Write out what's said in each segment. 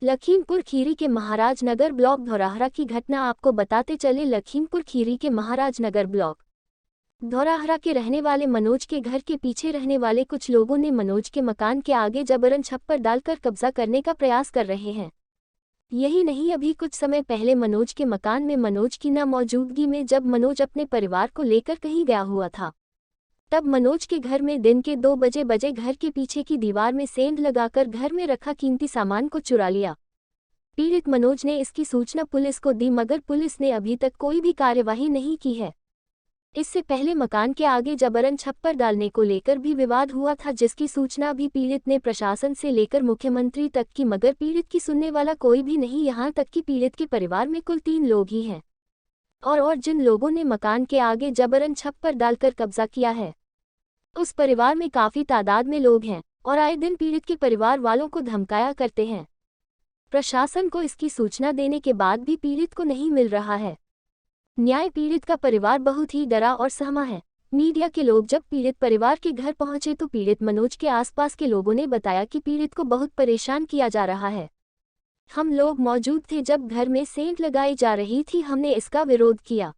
लखीमपुर खीरी के महाराजनगर ब्लॉक धौराहरा की घटना आपको बताते चले। लखीमपुर खीरी के महाराजनगर ब्लॉक धौराहरा के रहने वाले मनोज के घर के पीछे रहने वाले कुछ लोगों ने मनोज के मकान के आगे जबरन छप्पर डालकर कब्जा करने का प्रयास कर रहे हैं। यही नहीं, अभी कुछ समय पहले मनोज के मकान में मनोज की न मौजूदगी में जब मनोज अपने परिवार को लेकर कहीं गया हुआ था, तब मनोज के घर में दिन के 2 बजे घर के पीछे की दीवार में सेंध लगाकर घर में रखा कीमती सामान को चुरा लिया। पीड़ित मनोज ने इसकी सूचना पुलिस को दी, मगर पुलिस ने अभी तक कोई भी कार्यवाही नहीं की है। इससे पहले मकान के आगे जबरन छप्पर डालने को लेकर भी विवाद हुआ था, जिसकी सूचना भी पीड़ित ने प्रशासन से लेकर मुख्यमंत्री तक की, मगर पीड़ित की सुनने वाला कोई भी नहीं। यहाँ तक कि पीड़ित के परिवार में कुल 3 लोग ही हैं और जिन लोगों ने मकान के आगे जबरन छप्पर डालकर कब्जा किया है, उस परिवार में काफी तादाद में लोग हैं और आए दिन पीड़ित के परिवार वालों को धमकाया करते हैं। प्रशासन को इसकी सूचना देने के बाद भी पीड़ित को नहीं मिल रहा है न्याय। पीड़ित का परिवार बहुत ही डरा और सहमा है। मीडिया के लोग जब पीड़ित परिवार के घर पहुंचे तो पीड़ित मनोज के आसपास के लोगों ने बताया कि पीड़ित को बहुत परेशान किया जा रहा है। हम लोग मौजूद थे जब घर में सेंध लगाई जा रही थी, हमने इसका विरोध किया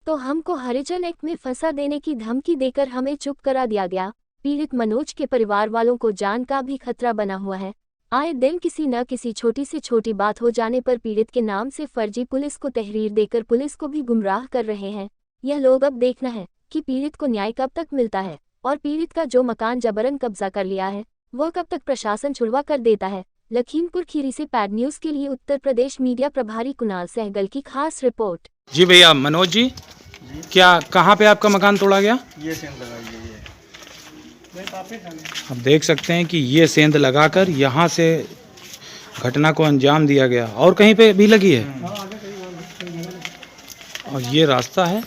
तो हमको हरिजन एक्ट में फंसा देने की धमकी देकर हमें चुप करा दिया गया। पीड़ित मनोज के परिवार वालों को जान का भी खतरा बना हुआ है। आए दिन किसी न किसी छोटी से छोटी बात हो जाने पर पीड़ित के नाम से फर्जी पुलिस को तहरीर देकर पुलिस को भी गुमराह कर रहे हैं। यह लोग अब देखना है कि पीड़ित को न्याय कब तक मिलता है और पीड़ित का जो मकान जबरन कब्जा कर लिया है वो कब तक प्रशासन छुड़वा कर देता है। लखीमपुर खीरी से पैड न्यूज के लिए उत्तर प्रदेश मीडिया प्रभारी कुणाल सहगल की खास रिपोर्ट। जी भैया, मनोज जी, क्या कहाँ पे आपका मकान तोड़ा गया? ये सेंध लगाई गई है। आप देख सकते हैं कि ये सेंध लगाकर यहाँ से घटना को अंजाम दिया गया और कहीं पे भी लगी है। और ये रास्ता है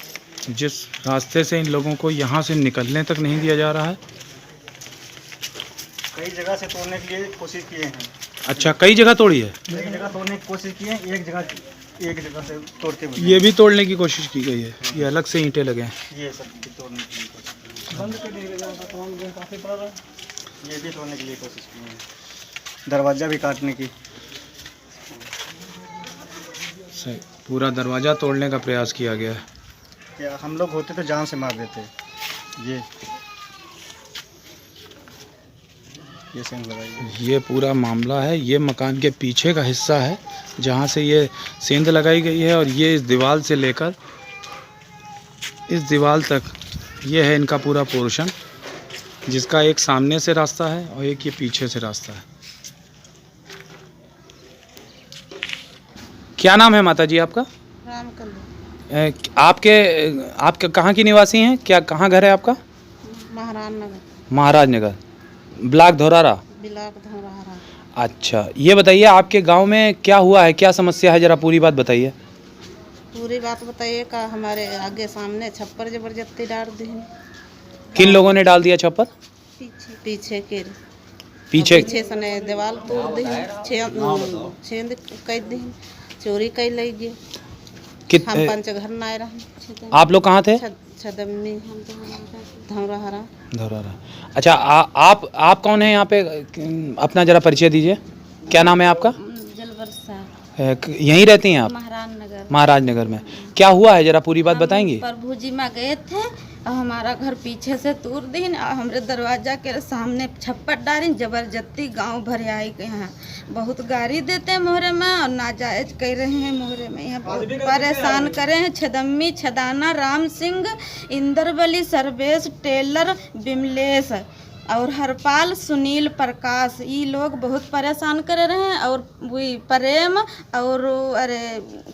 जिस रास्ते से इन लोगों को यहाँ से निकलने तक नहीं दिया जा रहा है। कई जगह से तोड़ने के लिए कोशिश किए हैं। अच्छा, कई जगह तोड़ी है? कई जगह तोड़ने की कोशिश की है, एक जगह से तोड़ के ये भी तोड़ने की कोशिश की गई है। ये अलग से ईंटें लगे हैं। ये सब भी तोड़ने की कोशिश बंद कर दिया गया, काफी पड़ा रहा। ये भी तोड़ने के लिए कोशिश की है, दरवाजा भी काटने की। सही, पूरा दरवाजा तोड़ने का प्रयास किया गया है। क्या हम लोग होते तो जान से मार देते। ये सेंध लगाई गई। ये पूरा मामला है। ये मकान के पीछे का हिस्सा है जहाँ से ये सेंध लगाई गई है और ये इस दीवार से लेकर इस दीवार तक ये है इनका पूरा पोर्शन, जिसका एक सामने से रास्ता है और एक ये पीछे से रास्ता है। क्या नाम है माता जी आपका? आपके कहाँ की निवासी हैं? क्या कहाँ घर है आपका? महाराजनगर ब्लॉक धौराहरा। अच्छा, ये बताइए आपके गांव में क्या हुआ है, क्या समस्या है, जरा पूरी बात बताइए। पूरी बात बताइए। का हमारे आगे सामने छप्पर जबरदस्ती डाल दी। किन लोगों ने डाल दिया छप्पर? पीछे पीछे से दीवार तोड़ दी, छेद कर दी, चोरी कर ले गए। हम पंच घर ना रहे। आप लोग कहाँ थे? छदमनी धौराहरा। अच्छा, आप कौन है यहाँ पे? अपना जरा परिचय दीजिए। क्या नाम है आपका? यहीं रहती हैं आप? महाराजनगर में। क्या हुआ है, जरा पूरी बात बताएंगी? प्रभु जी में गए थे और हमारा घर पीछे से तोड़ दी और हमारे दरवाजा के सामने छप्पर डाली। जबरदस्ती गांव भर आई के यहाँ बहुत गाड़ी देते हैं मोहरे में और नाजायज कर रहे हैं मोहरे में। यहाँ बहुत परेशान करे हैं। छदम्मी, छदाना, राम सिंह, इंद्रवली, सर्वेश, टेलर, बिमलेश और हरपाल, सुनील, प्रकाश, ये लोग बहुत परेशान कर रहे हैं। और वही प्रेम और अरे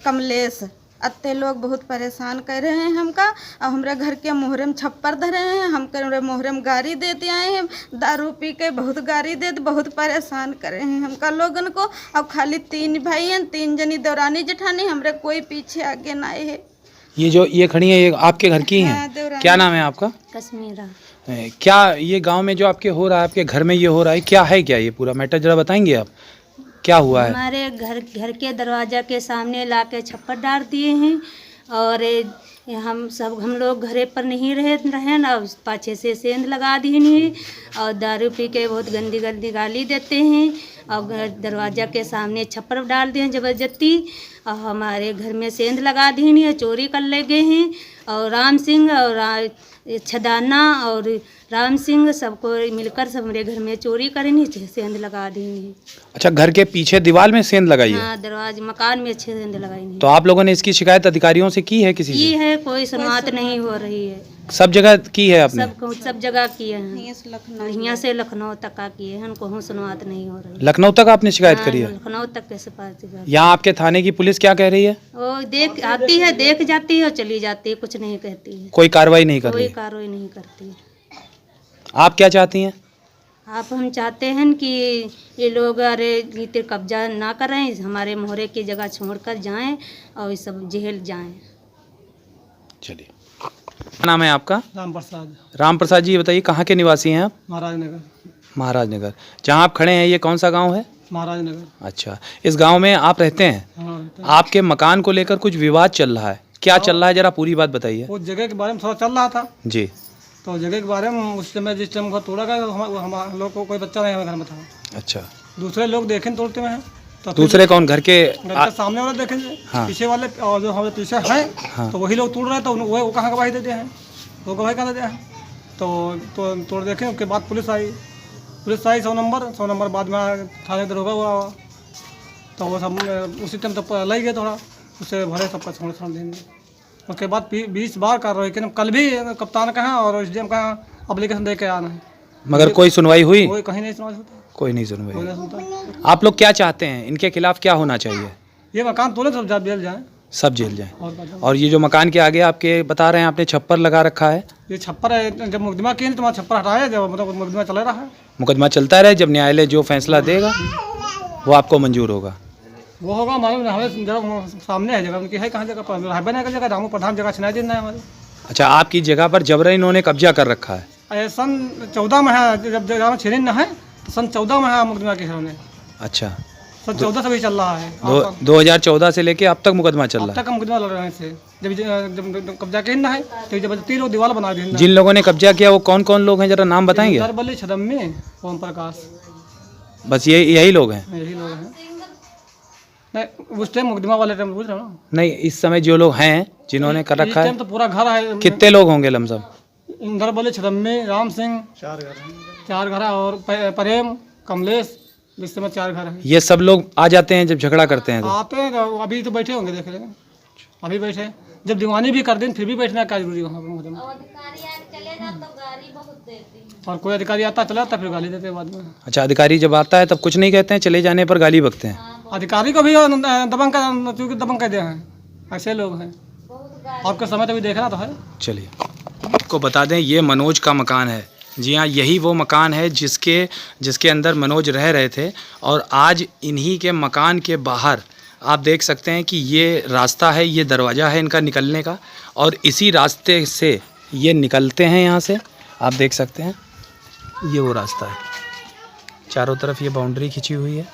कमलेश, अत्ते लोग बहुत परेशान कर रहे हैं हमका। और हमारे घर के मोहरे में छप्पर धरे हैं। हम मोहरे में गाड़ी देते आए हैं, दारू पी के बहुत गाड़ी देते, बहुत परेशान कर रहे हैं हमका लोगन को। और खाली 3 भाई हैं, 3 जनी दौरानी जेठानी, हमारे कोई पीछे आगे ना है। ये खड़ी है, ये आपके घर की हैं? क्या नाम है आपका? कश्मीरा। क्या ये गांव में जो आपके हो रहा है, आपके घर में ये हो रहा है, क्या है, क्या ये पूरा मैटर जरा बताएंगे आप? क्या हुआ है? हमारे घर के दरवाजा के सामने लाके छप्पर डाल दिए हैं और ये हम लोग घरे पर नहीं रहे ना, पाछे से सेंध लगा दी नहीं, और दारू पी के बहुत गंदी गंदी गाली देते हैं, और दरवाज़ा के सामने छप्पर डाल दिए हैं ज़बरदस्ती, और हमारे घर में सेंध लगा दी नहीं है, चोरी कर ले गए हैं। और राम सिंह और छदाना और राम सिंह सबको मिलकर सब मेरे घर में चोरी करें, सेंध लगा दी नहीं। अच्छा, घर के पीछे दीवार में सेंध लगाई है? हाँ, दरवाजे मकान में सेंध लगाई नहीं। तो आप लोगों ने इसकी शिकायत अधिकारियों से की है किसी से? की है, कोई सुनवात नहीं हो रही है। सब जगह की है आपने? सब जगह किए हैं, यहाँ से लखनऊ तक का किए हैं, कोई सुनवात नहीं हो रही। लखनऊ तक आपने शिकायत करी है? लखनऊ तक कैसे पास? यहाँ आपके थाने की पुलिस क्या कह रही है? वो देख आती है, देख जाती है और चली जाती है, कुछ नहीं कहती है। कोई कार्रवाई नहीं कर रही? कोई कार्रवाई नहीं करती है। आप क्या चाहती हैं? आप हम चाहते हैं कि ये लोग अरे इतने कब्जा ना करें, हमारे मोहरे की जगह छोड़कर जाएं और ये सब जेल जाएं। चलिए, क्या नाम है आपका? राम प्रसाद। राम प्रसाद जी, ये बताइए कहाँ के निवासी हैं आप? महाराजनगर। महाराजनगर। जहाँ आप खड़े हैं ये कौन सा गांव है? महाराजनगर। अच्छा, इस गांव में आप रहते हैं? हाँ। आपके मकान को लेकर कुछ विवाद चल रहा है, क्या चल रहा है, जरा पूरी बात बताइए। वो जगह के बारे में थोड़ा चल रहा था जी। तो जगह के बारे में उस समय जिस टाइम घर तोड़ा गया हम लोग को कोई बच्चा नहीं हमारे घर में था। अच्छा, दूसरे लोग देखें तोड़ते हुए हैं तो दूसरे कौन? घर के सामने वाले देखेंगे। हाँ। पीछे वाले और जो हमारे पीछे हैं हाँ। तो वही लोग तोड़ रहे हैं, तो वो कहाँ गवाही देते हैं, वो गवाही कहाँ देते हैं। तो तोड़ देखें, उसके बाद पुलिस आई 100 नंबर बाद में थाने दरोगा हुआ, तो वो सब उसी टाइम तो लग गए, थोड़ा उससे भरे सबका छोड़ देंगे। उसके बाद 20 बार कार्रवाई की, कल भी कप्तान कहाँ और एसडीएम कहाँ एप्लीकेशन दे के आना है, मगर कोई सुनवाई हुई? कोई कहीं नहीं सुनवाई होता, कोई नहीं कोई सुनवाई। नहीं सुनता। आप लोग क्या चाहते हैं, इनके खिलाफ क्या होना चाहिए? ये मकान तोड़े सब जेल जाए, सब जेल जाए। और क्या। और ये जो मकान के आगे आपके बता रहे हैं आपने छप्पर लगा रखा है, ये छप्पर है, जब मुकदमा किए तो तुम्हारा छप्पर हटाया, जब मतलब मुकदमा चला रहा है, मुकदमा चलता रहे, जब न्यायालय जो फैसला देगा वो आपको मंजूर होगा। वो होगा मालूम। हमें जगह सामने है, जगह उनकी है, कहाँ जगह पर हाईवे नहीं का जगह, रामू प्रधान जगह छिना देना है हमारे। अच्छा, आपकी जगह पर जबरन इन्होंने कब्जा कर रखा है? सन 14 में है, जब जगह छीन न है तो सन 14 में है मुकदमा के सामने। अच्छा, सन 14 से भी चल रहा है। 2014 से लेके अब तक मुकदमा चल अब रहा है? तक मुकदमा लड़ रहे हैं इससे। जब कब्जा के ना है तो जबरदस्ती लोग दीवार बना देना। जिन लोगों ने कब्जा किया वो कौन कौन लोग हैं, जरा नाम बताएंगे? दरबली, छदम्मी, ओम प्रकाश, बस यही लोग हैं? यही लोग हैं। नहीं, उस टाइम मुकदमा वाले टाइम बुझ रहे हो ना? नहीं, इस समय जो लोग हैं जिन्होंने कर रखा है, तो पूरा घर है। कितने लोग होंगे लमसम? दरबली, छदम्मी, राम सिंह, 4 घर है, और प्रेम, कमलेश, इस समय 4 घर है। ये सब लोग आ जाते हैं जब झगड़ा करते हैं तो? आते हैं तो अभी तो बैठे होंगे, देख लेंगे अभी बैठे। जब दीवानी भी कर दें फिर भी बैठना क्या जरूरी वहाँ पर। और कोई अधिकारी आता चला जाता फिर गाली देते हैं बाद में। अच्छा, अधिकारी जब आता है तब कुछ नहीं कहते हैं, चले जाने पर गाली बकते हैं? अधिकारी को भी दबंग कर दिए हैं, ऐसे लोग हैं। आपका समय तो भी देखना तो है। चलिए, आपको बता दें ये मनोज का मकान है। जी हाँ, यही वो मकान है जिसके अंदर मनोज रह रहे थे। और आज इन्हीं के मकान के बाहर आप देख सकते हैं कि ये रास्ता है, ये दरवाज़ा है इनका निकलने का, और इसी रास्ते से ये निकलते हैं यहाँ से। आप देख सकते हैं ये वो रास्ता है, चारों तरफ ये बाउंड्री खिंची हुई है।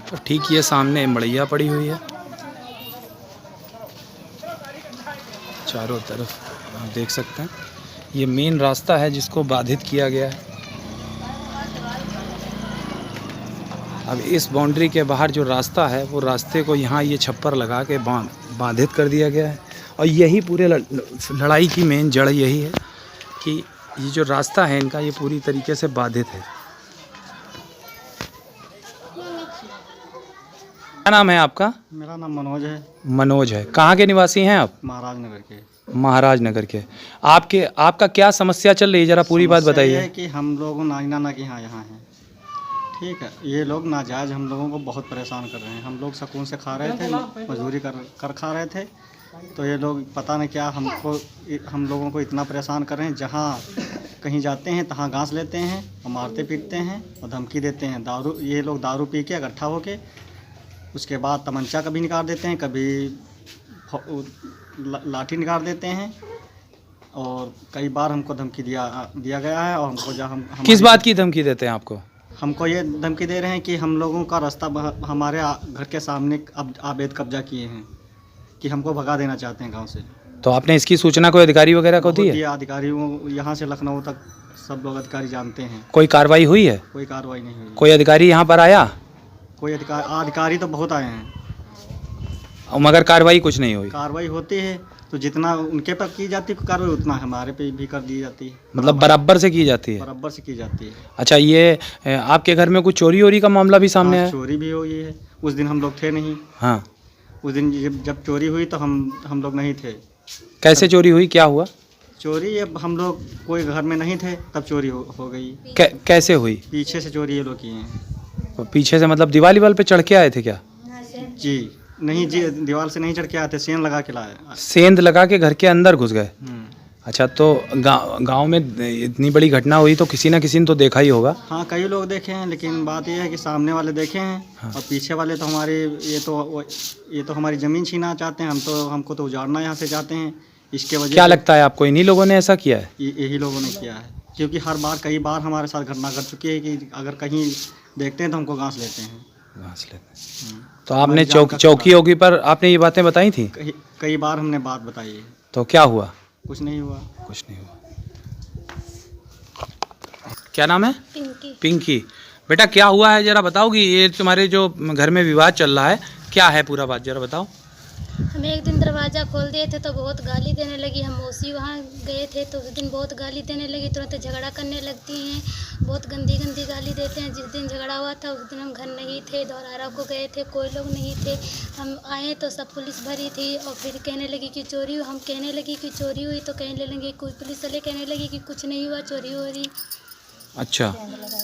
तो ठीक ये सामने मड़ैया पड़ी हुई है, चारों तरफ आप देख सकते हैं। ये मेन रास्ता है जिसको बाधित किया गया है। अब इस बाउंड्री के बाहर जो रास्ता है वो रास्ते को यहाँ ये छप्पर लगा के बाधित कर दिया गया है। और यही पूरे लड़ाई की मेन जड़ यही है कि ये जो रास्ता है इनका ये पूरी तरीके से बाधित है। क्या नाम है आपका? मेरा नाम मनोज है। मनोज है। कहाँ के निवासी हैं आप? महाराजनगर के। महाराजनगर के। आपका क्या समस्या चल रही है, जरा पूरी बात बताइए। है कि हम लोग नागनाना के यहाँ हैं, ठीक है। ये लोग नाजायज़ हम लोगों को बहुत परेशान कर रहे हैं। हम लोग सुकून से खा रहे थे, मजदूरी कर खा रहे थे, तो ये लोग पता नहीं क्या हम लोगों को इतना परेशान कर रहे हैं। जहाँ कहीं जाते हैं तहाँ घास लेते हैं और मारते पीटते हैं और धमकी देते हैं। ये लोग दारू पी के इकट्ठा होके उसके बाद तमंचा कभी निकाल देते हैं, कभी लाठी निकाल देते हैं। और कई बार हमको धमकी दिया गया है। और हमको हम किस बात की धमकी देते हैं आपको? हमको ये धमकी दे रहे हैं कि हम लोगों का रास्ता हमारे घर के सामने अब अवैध कब्जा किए हैं, कि हमको भगा देना चाहते हैं गांव से। तो आपने इसकी सूचना कोई अधिकारी वगैरह को दी है? ये अधिकारियों यहाँ से लखनऊ तक सब लोग अधिकारी जानते हैं। कोई कार्रवाई हुई है? कोई कार्रवाई नहीं हुई। कोई अधिकारी यहाँ पर आया? कोई अधिकारी तो बहुत आए हैं, मगर कार्रवाई कुछ नहीं हुई। कार्रवाई होती है तो जितना उनके पर की जाती है कार्रवाई, उतना हमारे पे भी कर दी जाती है। मतलब बराबर से की जाती है? बराबर से की जाती है। अच्छा, ये आपके घर में कुछ चोरी वोरी का मामला भी सामने है? चोरी भी हुई है। उस दिन हम लोग थे नहीं। हाँ, उस दिन जब चोरी हुई तो हम लोग नहीं थे। कैसे चोरी हुई, क्या हुआ? चोरी अब हम लोग कोई घर में नहीं थे तब चोरी हो गई। कैसे हुई? पीछे से चोरी ये लोग किए हैं। पीछे से मतलब दीवार पे चढ़ के आए थे क्या? जी नहीं जी, दीवार से नहीं चढ़ के आए थे, सेंध लगा के लाए। सेंध लगा के घर के अंदर घुस गए? अच्छा, तो गांव में इतनी बड़ी घटना हुई तो किसी ना किसी ने तो देखा ही होगा। हाँ, कई लोग देखे हैं, लेकिन बात यह है कि सामने वाले देखे हैं। हाँ। और पीछे वाले तो हमारे ये तो हमारी ज़मीन छीनना चाहते हैं। हमको तो उजाड़ना यहाँ से चाहते हैं। इसके वजह क्या लगता है आपको, इन्हीं लोगों ने ऐसा किया है? यही लोगों ने किया है, क्योंकि कई बार हमारे साथ घटना घट चुकी है कि अगर कहीं देखते हैं तो हमको घास लेते हैं। तो आपने चौकी पर आपने ये बातें बताई थी? कई बार हमने बात बताई है। तो क्या हुआ? कुछ नहीं हुआ। कुछ नहीं हुआ। क्या नाम है? पिंकी। पिंकी, बेटा क्या हुआ है जरा बताओगी? ये तुम्हारे जो घर में विवाद चल रहा है, क्या है पूरा बात जरा बताओ। हम एक दिन दरवाज़ा खोल दिए थे तो बहुत गाली देने लगी। हम मौसी वहाँ गए थे तो उस दिन बहुत गाली देने लगी, तुरंत झगड़ा करने लगती हैं, बहुत गंदी गंदी गाली देते हैं। जिस दिन झगड़ा हुआ था उस दिन हम घर नहीं थे, धौरहरा को गए थे, कोई लोग नहीं थे। हम आए तो सब पुलिस भरी थी और फिर कहने लगी कि चोरी हुई। हम कहने लगी कि चोरी हुई तो कहने लगे, कोई पुलिस वाले कहने लगी कि कुछ नहीं हुआ, चोरी हो रही। अच्छा,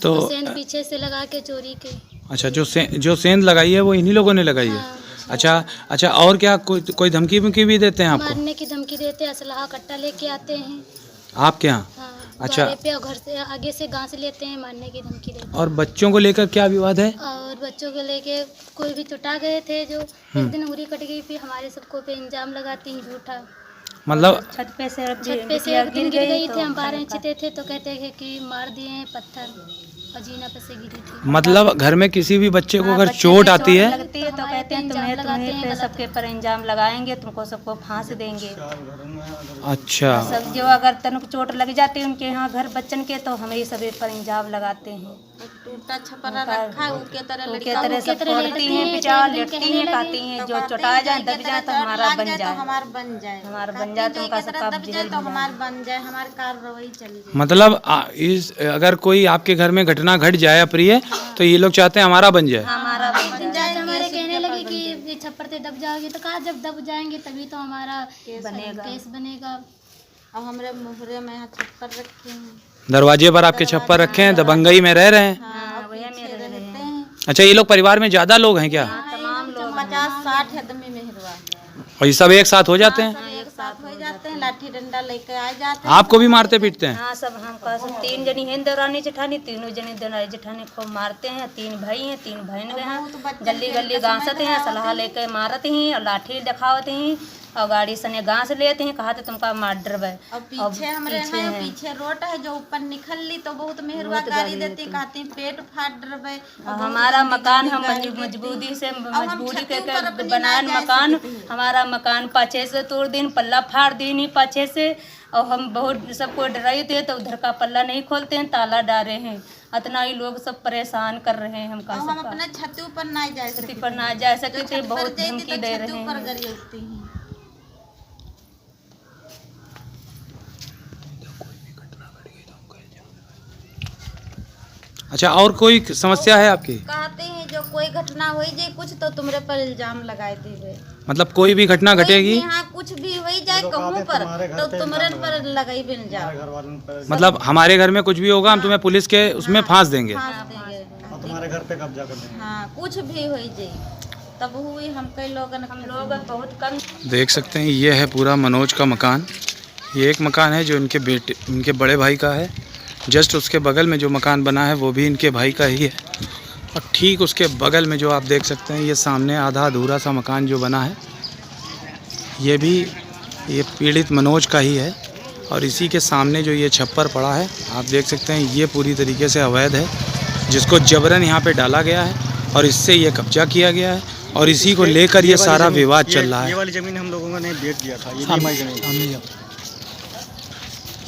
तो सेंध पीछे से लगा के चोरी के। अच्छा, जो सेंध लगाई है वो इन्हीं लोगों ने लगाई है? हाँ। अच्छा, और क्या कोई धमकी भी देते हैं आपको? मारने की धमकी देते हैं, असलाह कट्टा लेके आते हैं आपके यहाँ? हाँ, अच्छा, पे और घर से आगे से घास लेते हैं, मारने की धमकी देते हैं। और बच्चों को लेकर क्या विवाद है? और बच्चों को लेके कोई भी चुटा गए थे, जो एक दिन उंगली कट गई, फिर हमारे सबको पे इंजाम लगाती हैं झूठा। मतलब छत पे से एक दिन गिर गई थी, हम 12 इंच थे तो कहते हैं कि मार दिए हैं पत्थर, और जीना पे से गिरी थी। मतलब घर में किसी भी बच्चे को अगर चोट आती है लगती है तो कहते हैं तुम्हें पे सबके पर इंजाम लगाएंगे, तुमको सबको फांस देंगे। अच्छा, सब जो अगर तनको चोट लग जाती है उनके यहाँ घर बच्चन के तो हमें सभी पर इंजाम लगाते हैं। टूटा छपरा रखा है उनके तरह सब फोड़ती हैं, पिचा लेटती हैं, खाती हैं, जो चुटा जाए दब जाए तो हमारा बन जाए, हमारा बन जाए, हमारा बन जाए तो उनका सबका तो हमारा बन जाए, हमारी कार्रवाई चल जाए। मतलब अगर कोई आपके घर में घटना घट जाए अप्रिय तो ये लोग चाहते हैं हमारा बन जाए। हमारा बन जाए। हमारे कहने लगे कि ये छप्पर से दब जाओगे, तो कहा जब दब जाएंगे तभी तो हमारा केस बनेगा। और हमारे मुहरे में यहाँ छप्पर रखे हैं, दरवाजे पर आपके छप्पर रखे हैं, दबंगई में रह रहे हैं। हाँ, वही में रहते हैं। अच्छा, ये लोग परिवार में ज्यादा लोग हैं क्या? तमाम लोग 50-60 आदमी मेहरवा, और ये सब एक साथ हो जाते हैं? एक साथ हो जाते हैं, लाठी डंडा लेके आ जाते हैं। आपको भी मारते पीटते हैं? हाँ, सब हमका सब 3 जनी हैं दौरानी जेठानी, तीनों जने दौरानी जेठानी खूब मारते हैं। 3 भाई हैं, 3 बहन हैं, गली गली गांसते हैं, सलाह लेके मारते हैं और लाठी दिखावते हैं और गाड़ी सने घास लेते हैं, कहा तो तुमका मार डरबे। और पीछे हमारे हैं, पीछे रोड है जो ऊपर निकल ली तो बहुत मेहरबा गाड़ी देती, कहती पेट फाट डरबे। हमारा मकान हम मजबूरी से के बनाए मकान, हमारा मकान पाछे से तोड़ दिन, पल्ला फाड़ दी पाछे से, और हम बहुत सबको डराई थे तो उधर का पल्ला नहीं खोलते हैं, ताला डाले हैं। इतना ही लोग सब परेशान कर रहे हैं हमका। हम अपने छत पर ना जा सकते, पर ना जा सकते, बहुत धमकी दे रहे हैं। अच्छा, और कोई समस्या है आपकी? कहते हैं जो कोई घटना हुई जाए कुछ तो तुम्हारे पर इल्जाम लगाए थे। मतलब कोई भी घटना घटेगी, यहाँ कुछ भी हो जाए कहूँ पर तो तुम्हारे पर लगाई भी इल्जाम। मतलब हमारे घर में कुछ भी होगा हम तुम्हें पुलिस के उसमें फांस देंगे, तुम्हारे घर पे कब्जा कर देंगे। हाँ, कुछ भी हो जाए तब हुई। हम लोग बहुत कम। देख सकते हैं ये है पूरा मनोज का मकान। ये एक मकान है जो इनके बड़े भाई का है। जस्ट उसके बगल में जो मकान बना है वो भी इनके भाई का ही है, और ठीक उसके बगल में जो आप देख सकते हैं ये सामने आधा अधूरा सा मकान जो बना है ये भी ये पीड़ित मनोज का ही है। और इसी के सामने जो ये छप्पर पड़ा है आप देख सकते हैं ये पूरी तरीके से अवैध है। जिसको जबरन यहाँ पे डाला गया है और इससे ये कब्जा किया गया है और इसी को लेकर ये सारा विवाद चल रहा है। ये वाली ज़मीन हम लोगों ने बेच दिया था, ये भी हमारी ज़मीन थी।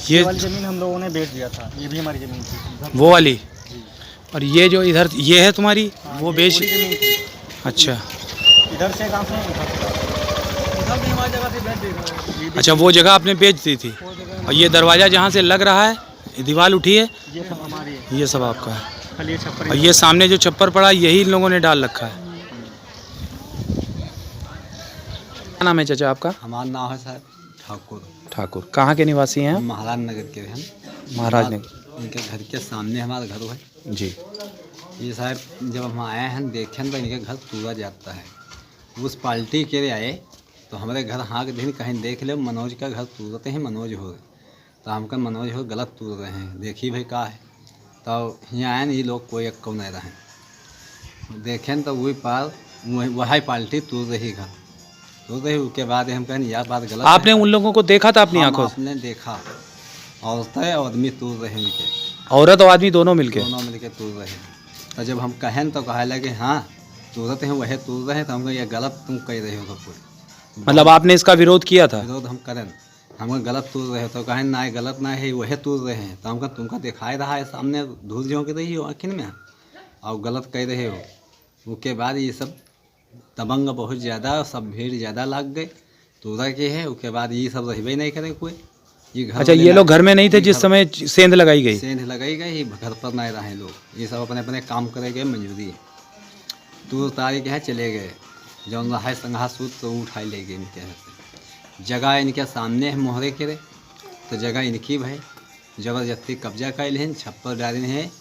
ये वाली ज़मीन हम लोगों ने बेच दिया था, ये भी हमारी ज़मीन थी। वो वाली, और ये जो इधर ये है तुम्हारी, वो बेच। ज़मीन थी। अच्छा इधर से कहाँ से इधर भी हमारी जगह से बेच दी। अच्छा, वो जगह आपने बेच दी थी। और ये दरवाज़ा जहाँ से लग रहा है, दीवार उठी है, ये सब हमारी है, ये सब आपका है। खाली ये छप्पर। और ये सामने जो छप्पर पड़ा यही इन लोगों ने डाल रखा है। क्या नाम है चाचा आपका? हमारा नाम है साहब ठाकुर। ठाकुर। कहाँ के निवासी हैं? महाराज नगर के हैं। महाराज नगर। इनके घर के सामने हमारा घर है जी। ये साहब जब हम आए हैं देखें तो इनके घर पूरा जाता है। उस पार्टी के लिए आए तो हमारे घर हाँ के दिन कहीं देख ले मनोज का घर तूरते हैं, मनोज हो तो हमका मनोज हो गलत तूर रहे हैं, देखी भाई का है। तो यहाँ आए ये लोग कोई एक नहीं रहे, देखें तो वही पार वही पार्टी तूर रही घर तूर रही। उसके बाद हम कहें यह बात गलत। आपने उन लोगों को देखा था अपनी आंखों से? आपने देखा, औरतें और आदमी तूर रहे उनके, औरत और आदमी दोनों मिलके तूर रहे। तो जब हम कहें तो कहा लगे हाँ तूरत हैं वही तूर रहे, तो हमको ये गलत तुम कह रहे हो। तो कोई मतलब आपने इसका विरोध किया था? विरोध हम करें, हमको गलत तूर रहे हो तो कहें ना गलत ना है वही तूर रहे हैं। तो हमको तुमका दिखाई रहा है सामने धूल झोंक रही हो आखिर में और गलत कह रहे हो। उसके बाद ये सब दबंग बहुत ज़्यादा, सब भीड़ ज़्यादा लग गए तूरा के है। उसके बाद ये सब रहबे नहीं करें कोई। ये घर अच्छा, ये लोग घर में नहीं थे जिस समय सेंध लगाई गई? सेंध लगाई गई, घर पर नहीं रहे लोग, ये सब अपने अपने काम करे गए, मंजूरी तूर तारी के है चले गए। जौन रहा संघा सूत तो उठाई ले गए इनके यहाँ से। जगह इनके सामने है मोहरे के रे, तो जगह इनकी भाई ज़बरदस्ती कब्जा कर लें। छप्पर डाली हैं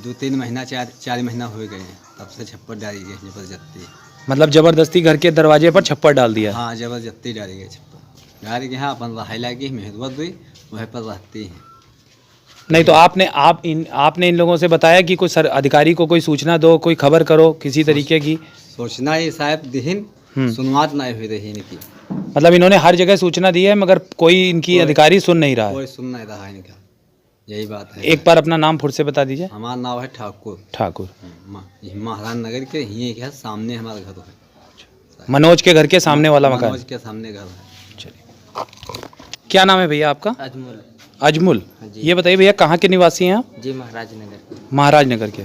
2-3 महीना 4 महीना हो गए हैं तब से छप्पर डाली गई ज़बरदस्ती। मतलब जबरदस्ती घर के दरवाजे पर छप्पर डाल दिया? हाँ ज़बरदस्ती डाली गई छप्पर डाल के। हाँ अपन रहाई लगी मेहरबत हुई वहीं पर रहती हैं। नहीं तो आपने इन लोगों से बताया कि कोई अधिकारी को कोई सूचना दो, कोई खबर करो किसी तरीके की? सोचना ये साहब दिन सुनवात नहीं हुई रही इनकी। मतलब इन्होंने हर जगह सूचना दी है मगर कोई इनकी अधिकारी सुन नहीं रहा है? कोई सुन नहीं रहा है इनका, यही बात है। एक बार अपना नाम फिर से बता दीजिए। हमारा नाम है ठाकुर। ठाकुर। महाराज नगर के ही है, सामने हमारा घर है। मनोज के घर के सामने वाला मकान? मनोज के सामने घर है। चलिए, क्या नाम है भैया आपका? अजमुल। अजमुल। ये बताइए भैया कहाँ के निवासी हैं आप? जी महाराज नगर। महाराज नगर के।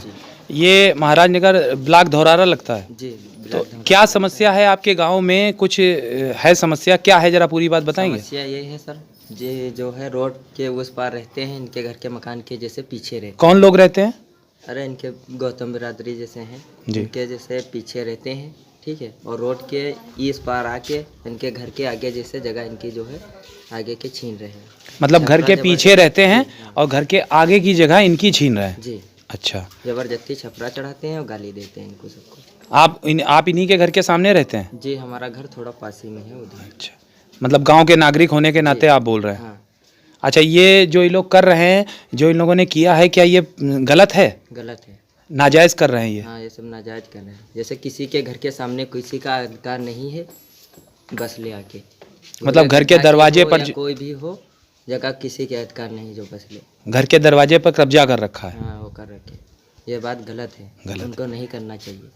ये महाराज नगर ब्लॉक धौरारा लगता है? जी। तो क्या समस्या है आपके गांव में? कुछ है समस्या, क्या है जरा पूरी बात बताएंगे? समस्या ये है सर, ये जो है रोड के उस पार रहते हैं, इनके घर के मकान के जैसे पीछे रहते। कौन लोग रहते हैं? अरे इनके गौतम बिरादरी जैसे हैं, जी। इनके जैसे पीछे रहते हैं, ठीक है। और रोड के इस पार आके इनके घर के आगे जैसे जगह इनकी जो है आगे के छीन रहे हैं। मतलब घर के पीछे रहते हैं और घर के आगे की जगह इनकी छीन रहे हैं? जी। अच्छा। जबरदस्ती छपरा चढ़ाते हैं और गाली देते हैं इनको सबको। आप इन्हीं के घर के सामने रहते हैं? जी, हमारा घर थोड़ा पास ही में है उधर। अच्छा, मतलब गांव के नागरिक होने के नाते आप बोल रहे हैं? हाँ। अच्छा, ये जो ये लोग कर रहे हैं, जो इन लोगों ने किया है, क्या ये गलत है? गलत है, नाजायज़ कर रहे हैं ये? हाँ, ये सब नाजायज कर रहे हैं। जैसे किसी के घर के सामने किसी का अधिकार नहीं है बस ले आके, मतलब घर के दरवाजे पर कोई भी हो जगह किसी के अधिकार नहीं जो बस ले, घर के दरवाजे पर कब्जा कर रखा है। हाँ वो कर रखे। ये बात गलत है, गलत। उनको नहीं करना चाहिए।